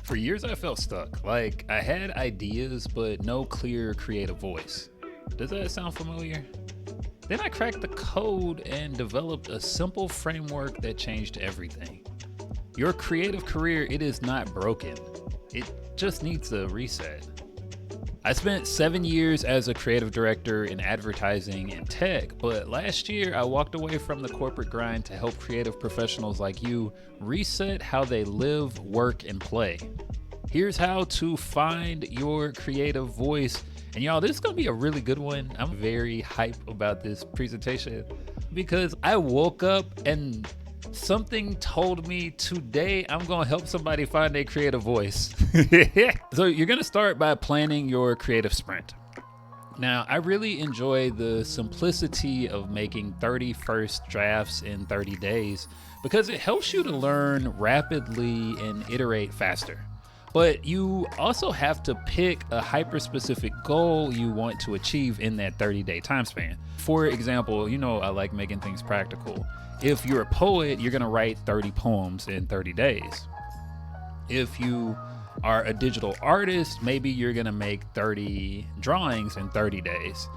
For years, I felt stuck. Like I had ideas, but no clear creative voice. Does that sound familiar? Then I cracked the code and developed a simple framework that changed everything. Your creative career, it is not broken. It just needs a reset. I spent 7 years as a creative director in advertising and tech, but last year I walked away from the corporate grind to help creative professionals like you reset how they live, work, and play. Here's how to find your creative voice. And y'all, this is gonna be a really good one. I'm very hype about this presentation because I woke up and something told me today I'm gonna help somebody find their creative voice. So you're gonna start by planning your creative sprint. Now, I really enjoy the simplicity of making 30 first drafts in 30 days because it helps you to learn rapidly and iterate faster. But you also have to pick a hyper-specific goal you want to achieve in that 30-day time span. For example, I like making things practical. If you're a poet, you're gonna write 30 poems in 30 days. If you are a digital artist, maybe you're gonna make 30 drawings in 30 days.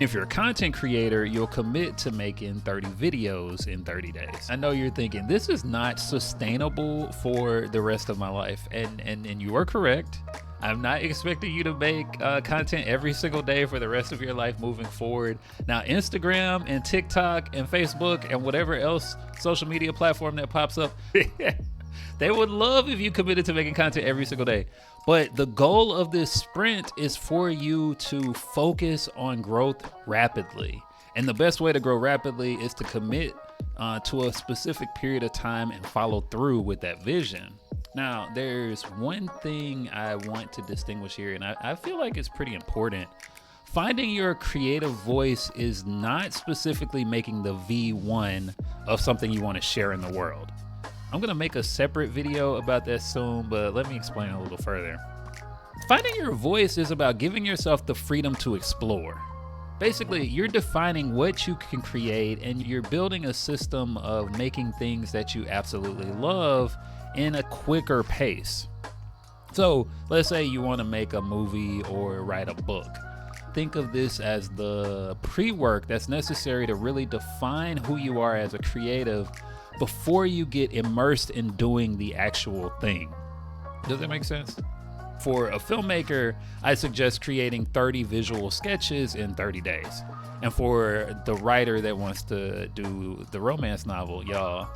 If you're a content creator, you'll commit to making 30 videos in 30 days. I know you're thinking, this is not sustainable for the rest of my life. And you are correct. I'm not expecting you to make content every single day for the rest of your life moving forward. Now, Instagram and TikTok and Facebook and whatever else social media platform that pops up, they would love if you committed to making content every single day. But the goal of this sprint is for you to focus on growth rapidly. And the best way to grow rapidly is to commit to a specific period of time and follow through with that vision. Now, there's one thing I want to distinguish here, and I feel like it's pretty important. Finding your creative voice is not specifically making the V1 of something you want to share in the world. I'm gonna make a separate video about that soon, but let me explain a little further. Finding your voice is about giving yourself the freedom to explore. Basically, you're defining what you can create and you're building a system of making things that you absolutely love in a quicker pace. So let's say you want to make a movie or write a book. Think of this as the pre-work that's necessary to really define who you are as a creative before you get immersed in doing the actual thing. Does that make sense? For a filmmaker, I suggest creating 30 visual sketches in 30 days. And for the writer that wants to do the romance novel, y'all,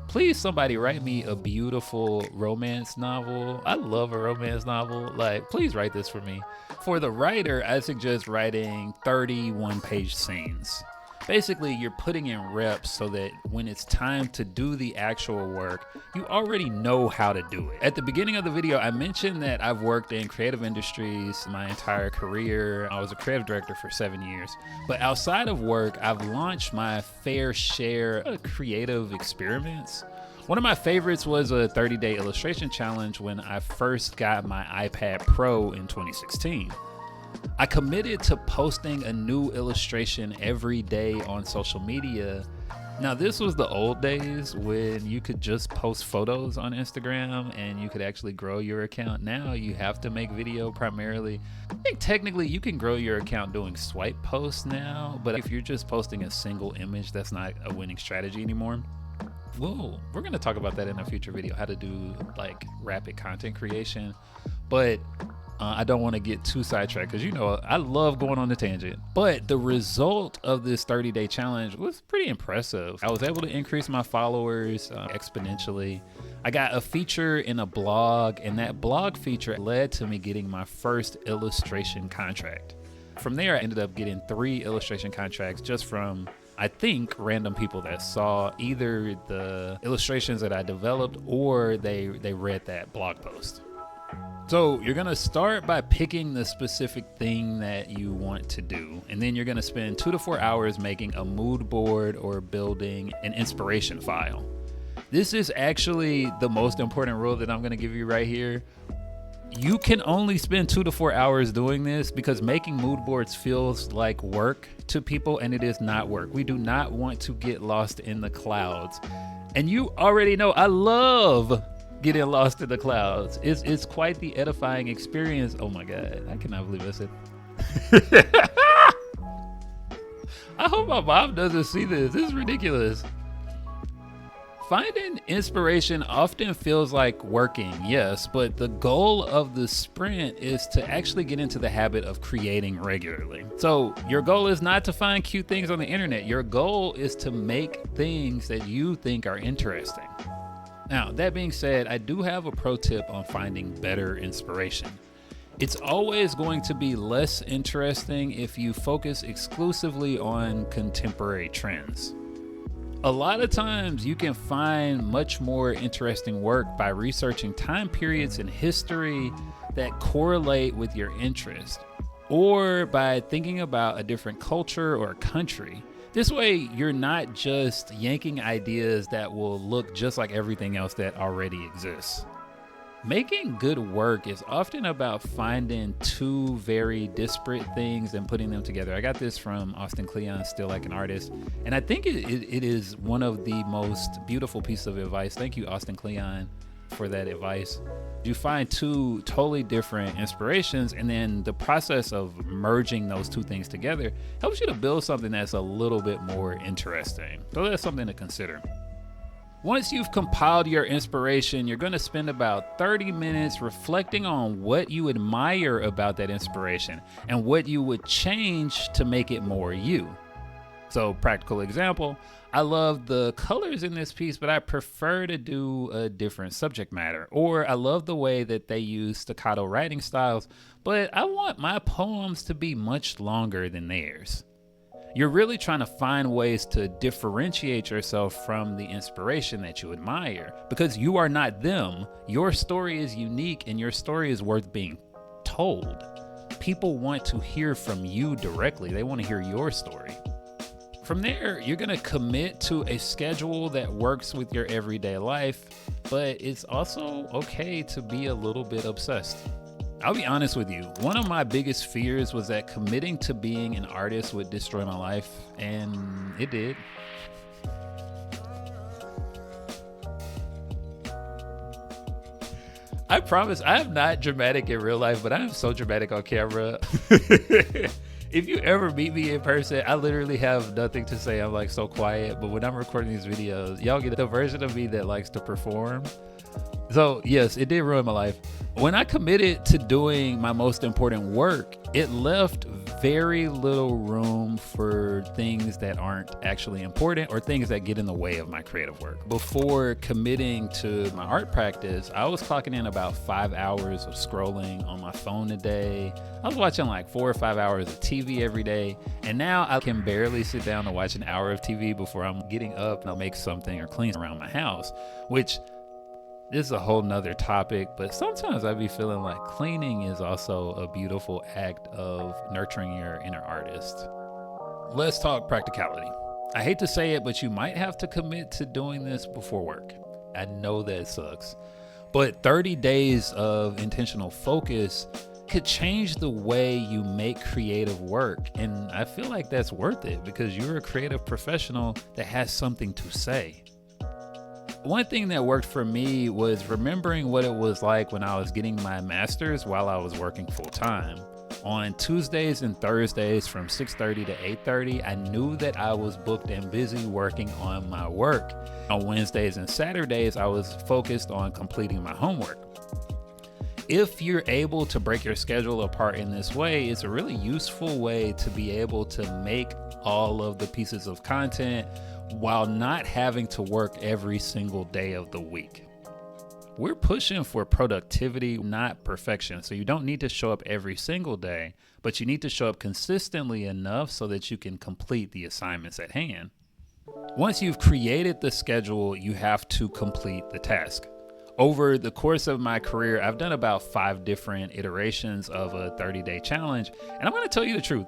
please somebody write me a beautiful romance novel. I love a romance novel. Please write this for me. For the writer, I suggest writing 30 one-page scenes. Basically, you're putting in reps so that when it's time to do the actual work, you already know how to do it. At the beginning of the video, I mentioned that I've worked in creative industries my entire career. I was a creative director for 7 years. But outside of work, I've launched my fair share of creative experiments. One of my favorites was a 30-day illustration challenge when I first got my iPad Pro in 2016. I committed to posting a new illustration every day on social media. Now, this was the old days when you could just post photos on Instagram and you could actually grow your account. Now you have to make video primarily. I think technically you can grow your account doing swipe posts now, but if you're just posting a single image, that's not a winning strategy anymore. Whoa, we're gonna talk about that in a future video, how to do rapid content creation. But I don't want to get too sidetracked because I love going on a tangent. But the result of this 30-day challenge was pretty impressive. I was able to increase my followers exponentially. I got a feature in a blog, and that blog feature led to me getting my first illustration contract. From there, I ended up getting 3 illustration contracts just from, I think, random people that saw either the illustrations that I developed or they read that blog post. So you're gonna start by picking the specific thing that you want to do. And then you're gonna spend 2 to 4 hours making a mood board or building an inspiration file. This is actually the most important rule that I'm gonna give you right here. You can only spend 2 to 4 hours doing this because making mood boards feels like work to people, and it is not work. We do not want to get lost in the clouds. And you already know I love getting lost in the clouds. It's quite the edifying experience. Oh my God, I cannot believe I said. I hope my mom doesn't see this. This is ridiculous. Finding inspiration often feels like working, yes, but the goal of the sprint is to actually get into the habit of creating regularly. So your goal is not to find cute things on the internet. Your goal is to make things that you think are interesting. Now, that being said, I do have a pro tip on finding better inspiration. It's always going to be less interesting if you focus exclusively on contemporary trends. A lot of times you can find much more interesting work by researching time periods in history that correlate with your interest, or by thinking about a different culture or country. This way, you're not just yanking ideas that will look just like everything else that already exists. Making good work is often about finding two very disparate things and putting them together. I got this from Austin Kleon's Still Like an Artist, and I think it is one of the most beautiful pieces of advice. Thank you, Austin Kleon, for that advice. You find two totally different inspirations, and then the process of merging those two things together helps you to build something that's a little bit more interesting. So that's something to consider. Once you've compiled your inspiration, you're going to spend about 30 minutes reflecting on what you admire about that inspiration and what you would change to make it more you. So, practical example, I love the colors in this piece, but I prefer to do a different subject matter. Or I love the way that they use staccato writing styles, but I want my poems to be much longer than theirs. You're really trying to find ways to differentiate yourself from the inspiration that you admire, because you are not them. Your story is unique and your story is worth being told. People want to hear from you directly. They want to hear your story. From there, you're going to commit to a schedule that works with your everyday life, but it's also okay to be a little bit obsessed. I'll be honest with you, one of my biggest fears was that committing to being an artist would destroy my life, and it did. I promise I am not dramatic in real life, but I am so dramatic on camera. If you ever meet me in person, I literally have nothing to say. I'm like so quiet, but when I'm recording these videos, y'all get the version of me that likes to perform. So yes, it did ruin my life. When I committed to doing my most important work, it left very little room for things that aren't actually important or things that get in the way of my creative work. Before committing to my art practice, I was clocking in about 5 hours of scrolling on my phone a day. I was watching like 4 or 5 hours of TV every day. And now I can barely sit down and watch an hour of TV before I'm getting up and I'll make something or clean around my house, which this is a whole nother topic, but sometimes I be feeling like cleaning is also a beautiful act of nurturing your inner artist. Let's talk practicality. I hate to say it, but you might have to commit to doing this before work. I know that sucks, but 30 days of intentional focus could change the way you make creative work. And I feel like that's worth it because you're a creative professional that has something to say. One thing that worked for me was remembering what it was like when I was getting my master's while I was working full time. On Tuesdays and Thursdays from 6:30 to 8:30, I knew that I was booked and busy working on my work. On Wednesdays and Saturdays, I was focused on completing my homework. If you're able to break your schedule apart in this way, it's a really useful way to be able to make all of the pieces of content while not having to work every single day of the week. We're pushing for productivity, not perfection. So you don't need to show up every single day, but you need to show up consistently enough so that you can complete the assignments at hand. Once you've created the schedule, you have to complete the task. Over the course of my career, I've done about 5 different iterations of a 30-day challenge. And I'm going to tell you the truth.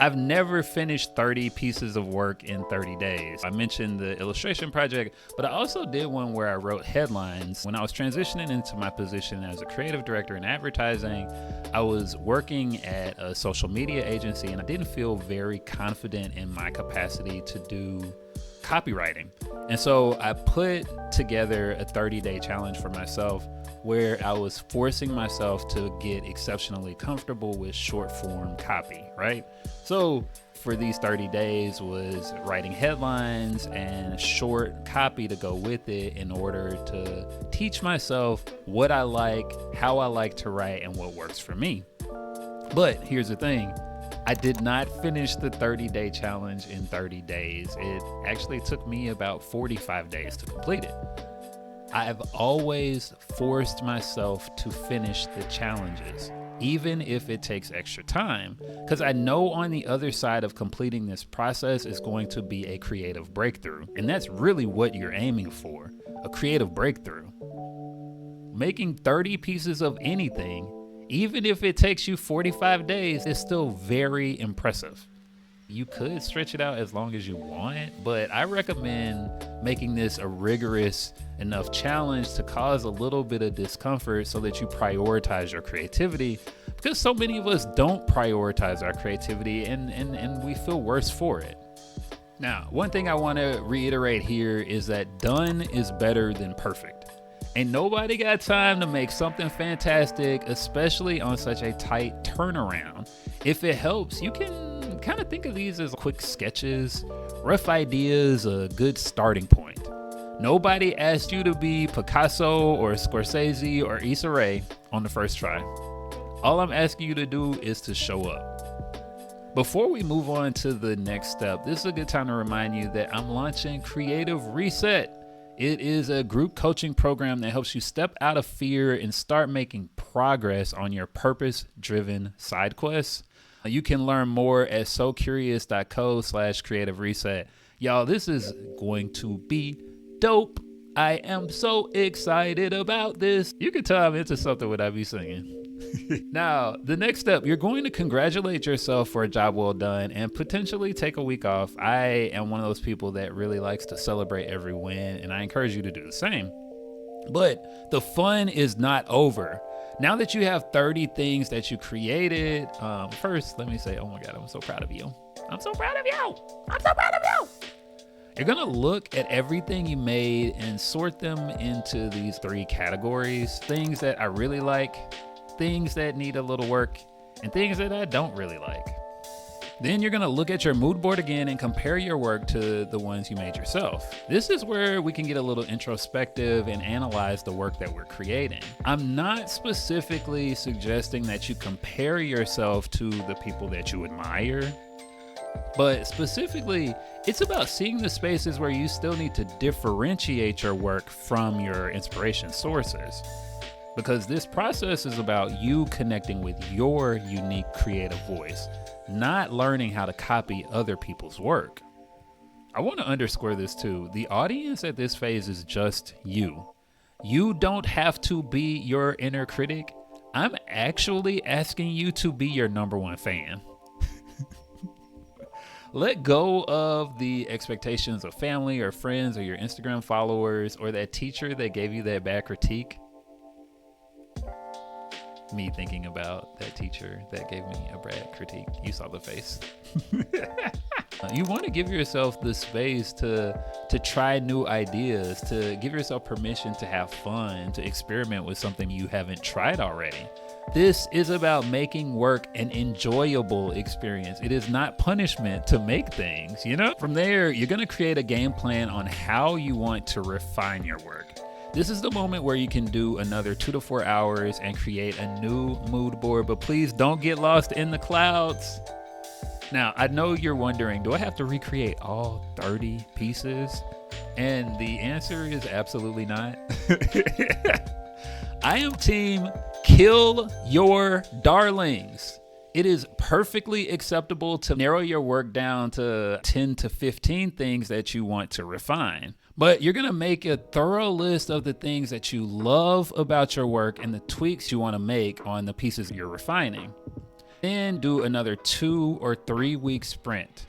I've never finished 30 pieces of work in 30 days. I mentioned the illustration project, but I also did one where I wrote headlines. When I was transitioning into my position as a creative director in advertising, I was working at a social media agency and I didn't feel very confident in my capacity to do copywriting. And so I put together a 30-day challenge for myself where I was forcing myself to get exceptionally comfortable with short form copy, right? So for these 30 days was writing headlines and short copy to go with it in order to teach myself what I like, how I like to write, and what works for me. But here's the thing. I did not finish the 30-day challenge in 30 days. It actually took me about 45 days to complete it. I've always forced myself to finish the challenges, even if it takes extra time, because I know on the other side of completing this process is going to be a creative breakthrough. And that's really what you're aiming for, a creative breakthrough. Making 30 pieces of anything, even if it takes you 45 days, is still very impressive. You could stretch it out as long as you want, but I recommend making this a rigorous enough challenge to cause a little bit of discomfort so that you prioritize your creativity, because so many of us don't prioritize our creativity and we feel worse for it. Now, one thing I want to reiterate here is that done is better than perfect. Ain't nobody got time to make something fantastic, especially on such a tight turnaround. If it helps, you can kind of think of these as quick sketches, rough ideas, a good starting point. Nobody asked you to be Picasso or Scorsese or Issa Rae on the first try. All I'm asking you to do is to show up. Before we move on to the next step, this is a good time to remind you that I'm launching Creative Reset. It is a group coaching program that helps you step out of fear and start making progress on your purpose-driven side quests. You can learn more at socurious.co/creative reset. Y'all, this is going to be dope. I am so excited about this. You can tell I'm into something when I be singing. Now, the next step, you're going to congratulate yourself for a job well done and potentially take a week off. I am one of those people that really likes to celebrate every win, and I encourage you to do the same. But the fun is not over. Now that you have 30 things that you created, first, let me say, oh my God, I'm so proud of you. I'm so proud of you. I'm so proud of you. You're going to look at everything you made and sort them into these 3 categories: things that I really like, things that need a little work, and things that I don't really like. Then you're going to look at your mood board again and compare your work to the ones you made yourself. This is where we can get a little introspective and analyze the work that we're creating. I'm not specifically suggesting that you compare yourself to the people that you admire, but specifically, it's about seeing the spaces where you still need to differentiate your work from your inspiration sources. Because this process is about you connecting with your unique creative voice, not learning how to copy other people's work. I want to underscore this too. The audience at this phase is just you. You don't have to be your inner critic. I'm actually asking you to be your number one fan. Let go of the expectations of family or friends or your Instagram followers or that teacher that gave you that bad critique. Me thinking about that teacher that gave me a bad critique. You saw the face. You want to give yourself the space to try new ideas, to give yourself permission to have fun, to experiment with something you haven't tried already. This is about making work an enjoyable experience. It is not punishment to make things, you know? From there, you're going to create a game plan on how you want to refine your work. This is the moment where you can do another 2 to 4 hours and create a new mood board, but please don't get lost in the clouds. Now, I know you're wondering, do I have to recreate all 30 pieces? And the answer is absolutely not. I am team kill your darlings. It is perfectly acceptable to narrow your work down to 10 to 15 things that you want to refine. But you're going to make a thorough list of the things that you love about your work and the tweaks you want to make on the pieces you're refining. Then do another 2 or 3 week sprint.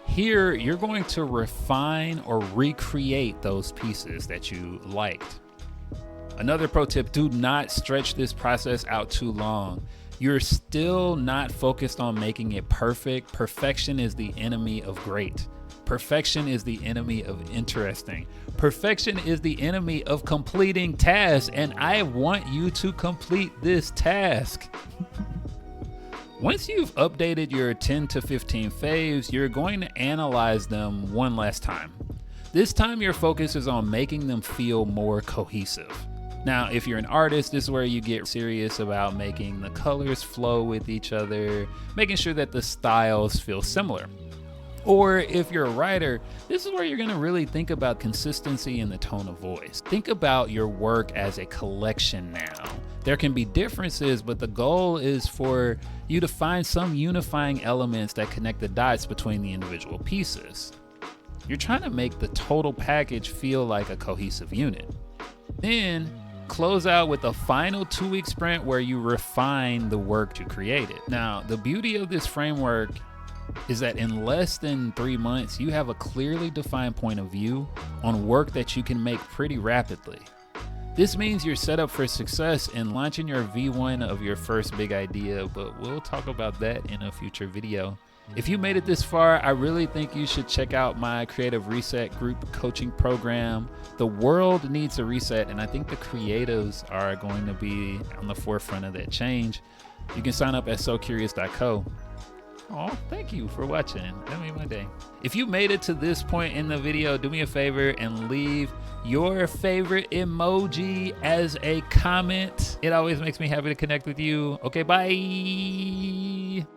Here, you're going to refine or recreate those pieces that you liked. Another pro tip, do not stretch this process out too long. You're still not focused on making it perfect. Perfection is the enemy of great. Perfection is the enemy of interesting. Perfection is the enemy of completing tasks, and I want you to complete this task. Once you've updated your 10 to 15 faves, you're going to analyze them one last time. This time your focus is on making them feel more cohesive. Now, if you're an artist, this is where you get serious about making the colors flow with each other, making sure that the styles feel similar. Or if you're a writer, this is where you're gonna really think about consistency in the tone of voice. Think about your work as a collection now. There can be differences, but the goal is for you to find some unifying elements that connect the dots between the individual pieces. You're trying to make the total package feel like a cohesive unit. Then close out with a final 2-week sprint where you refine the work you created. Now, the beauty of this framework is that in less than 3 months, you have a clearly defined point of view on work that you can make pretty rapidly. This means you're set up for success in launching your V1 of your first big idea, but we'll talk about that in a future video. If you made it this far, I really think you should check out my Creative Reset group coaching program. The world needs a reset, and I think the creatives are going to be on the forefront of that change. You can sign up at socurious.co. Oh, thank you for watching. That made my day. If you made it to this point in the video, do me a favor and leave your favorite emoji as a comment. It always makes me happy to connect with you. Okay, bye.